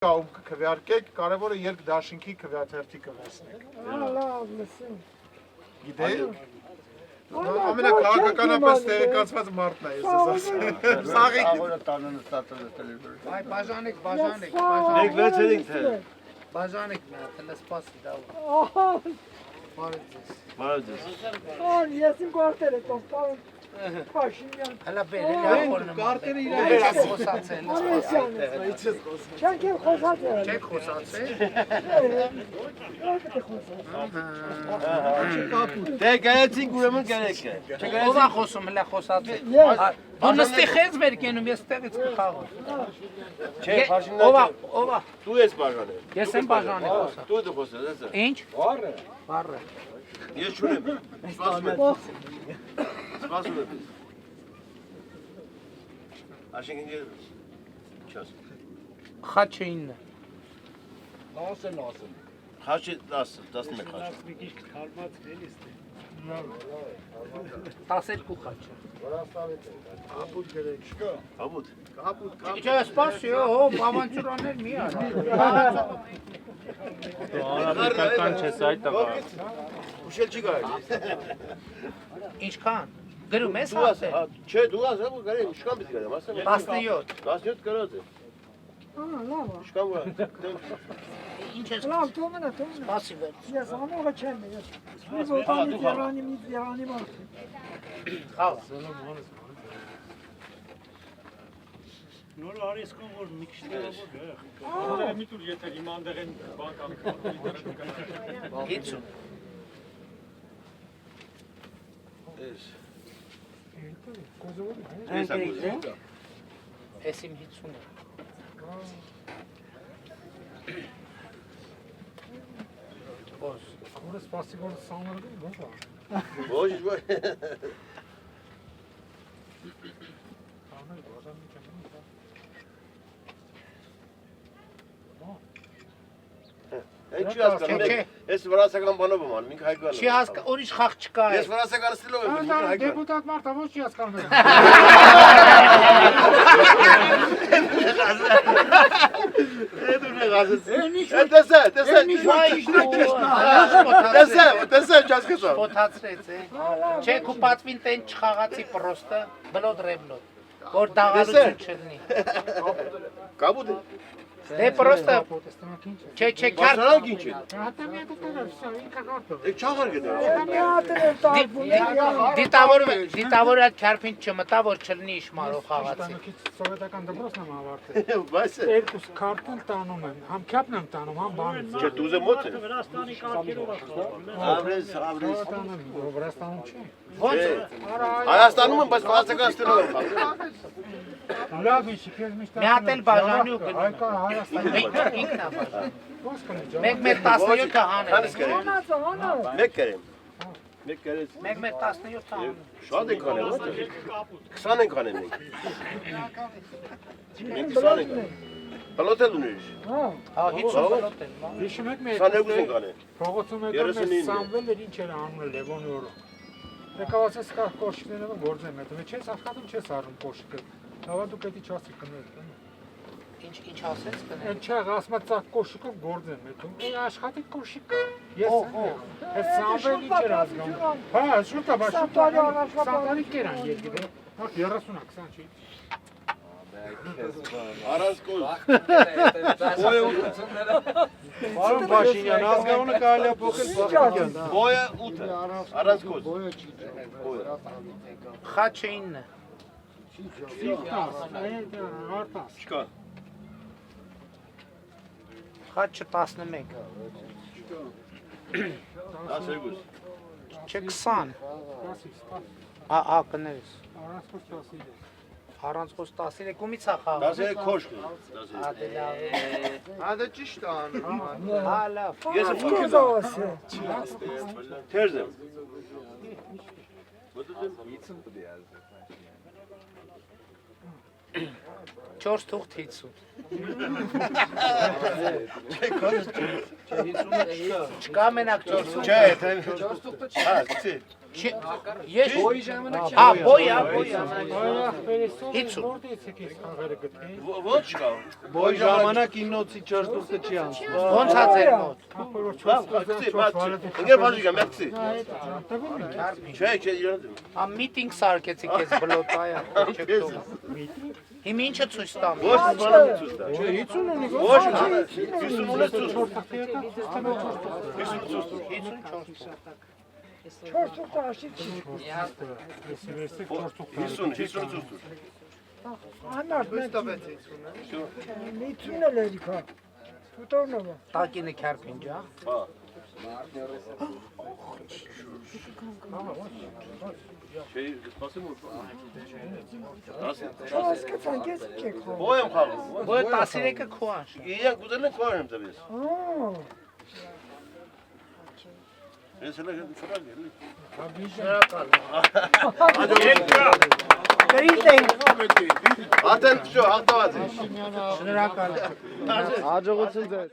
Կաում կքվեարկեք, կարևորը երկ դաշինքի քվեաթերթի կվեսնեք։ Լավ, լսեմ։ Գիտեք։ Ամենակարգականապես տեղեկացված մարդն է, ես ասեմ։ Սաղիկ։ Այ բաժանեք, Եք վերցրեք թե։ բաժանեք նա, տելը սպասի դավ։ Ահա, Բարև ձեզ։ ես իմ կարտերը տոստարում Փաշինյան։ Հələ բեր, հələ Կարտերը իրար խոսացել։ Չենք եմ խոսացել։ Չեք խոսացել։ Դե գայացինք ուրեմն կերեք է։ Ով է խոսում, հələ խոսացել։ Դու նստի խենց վեր կենում, ես տեղից կխաղում։ Չէ, Փաշինյան։ Ով է։ Դու ես բաժանել։ Ես եմ բաժանել խոսա։ Դու դու խոսես, հեսա։ Ինչ։ Բարը։ Ես չունեմ։ Սպասում եմ։ Սպասում եմ։ Աշենք ինձ չաս։ Խաչը 9։ Խաչը 10 11 խաչ։ 12 խաչը։ Ապուտ գրեք։ Ապուտ։ Չէ, սպասի, հոբ, ավանտյուրաներ մի արա։ Արաբական չես այդ տղա։ Ուշել չի գայ։ Ինչքան։ Գրում ես Դու ասել։ չէ, դու ասա, գարի, իշքան պիտի գայ, ասեմ։ 17։ 17 գրած է։ Լավ, Իշքան գա։ Ինչ ես լավ, թողնա, թողնա։ սպասի վեր։ Ես անողը չեմ, ես ոտանի Երանի մարդ։ Խաղ։ Նոր արես կան որ մի քիչ դեռավոր գա։ Մի տուր եթե հիմա այնտեղ են բան կան։ 50։ Էս։ Ես իմ 50-ը։ Ոս։ Որը սպասի որ սանրդի, ո՞վ է։ Ոչ, ոչ։ Էջ չի հասկանում, ես վրացական բանով եմ անում, ինքը հայկական է։ Չի հասկա, ուրիշ խաղ չկա։ Ես վրացական ստիլով եմ, ինքը հայկական։ Դեպուտատ մարդը ոչ չի հասկանում։ Էդ ունի գազես։ Տեսա, տեսա, չհասկացա։ Փոթացրեց, Չէ, քու պատվին տեն չխաղացի պրոստը, բլոդ ռեբլոդ, որ դաղալություն չլինի։ Կաբուտ է։ Դե պրոստը, չէ, Բարձրանք ինչ է։ Հատա մի հատ դեռ, վсё, ինքը կարտո։ Եկ չաղար գետա։ դիտավոր այդ քարփին չմտա, որ չլինի իշմարով խաղացի։ Տանոքից սովետական դպրոցն եմ ավարտել։ Բայց է։ Երկուս քարտել տանում եմ, համ քյապն եմ տանում, համ բանից։ Չէ, դուզը մոտ է։ Վրաստանի կարգերով Ավրես։ Տանում, Վրաստանում չի։ Ոնց։ Հայաստանում եմ, բայց վրացական ստիլով եմ խաղում։ Լավ է, քեզ միշտ։ Մի հատ էլ բաժանի ու գնում։ Հայկա Հայաստանի։ Ինքն է բաժան։ Ո՞նց կնի։ 1.17-ը հանել։ Քանս կերեմ։ Մեկ կերեմ։ Մեկ կերես։ 1.17-ը հանել։ Շատ ենք անել, ոչ թե։ 20 ենք անել մենք։ Մենք 20 ենք անել։ Բլոթել ունիր։ Հա, 50 բլոտ էլ։ Հիշում եք մեր 22 ենք անել։ փողոցում եկան մեր Սամվելը ինչ էր անում Լևոնի օրը։ Եկավացես կա կոշիկները գործեմ հետ։ Մեծ չես աշխատում, չես առնում կոշիկը։ Լավա դու պետք է չասի կնել։ Ինչ ասեց կնել։ Այն չէ, ասма ցակ կոշիկով գործեմ հետ։ Ու աշխատի կոշիկը։ Ես այս Սամվել ինչ էր ազգում։ Հա, շուտա, բայց շուտա։ Սամվալի կերան երկիդե։ Հա 30-ա, 20 չի։ Առանց կոլ։ Պարոն Փաշինյան, ազգանունը կարելի է փոխել Փաշինյան։ Բոյը 8-ը։ Առանց կոլ։ Խաչը 9։ Չկա։ Խաչը 11։ 12։ Չէ 20։ Ահա կներես։ Առանց խոս 13 ումից է խաղը։ 13 քոշք։ Ադե լավ։ Ադե ճիշտ է անում։ Հա լավ։ Ես թերզ եմ։ 4 թուղթ 50։ Չկա մենակ 4 թուղթ։ Չէ, 4 թուղթը չի։ Հա, չի։ Ես հա բոյա Այախ վերեսով Հիցու։ որտե՞ց եք խաղերը գտել։ Ոչ կա։ Բոյ ժամանակ 9-ից 4 դուրսը չի անցնում։ ոնց է ձեր մոտ Ինգեր բաժիկա, մերսի։ Տվում եք։ Չէ, իրան։ Ա միտինգ սարքեցիք ես բլոտայա Հիմա ինչը ցույց տամ Ոչ բանալի ցույց տա։ Չէ, 50 ունի գո։ Ոչ, 50 ցույց։ 4 թուղթ աշիտ չի։ Ես վերսեք 4 թուղթ։ 50 ցույց տա։ Անար մեծ։ Միցուն էլ էլիքա։ Ուտորնովա։ տակինը քարպինջա Հա։ Չէ, սպասեմ ու։ Չհասկացան, ես չեք խո։ Ո՞й եմ խաղում։ բոյ 13-ը քո անշ Իրան կուզեն են քորեմ տվես։ Ահա։ Ես հələ շնորհակալ եմ։ շնորհակալ Ատեն շո հաղթված է։ շնորհակալ Հաջողություն ձեզ։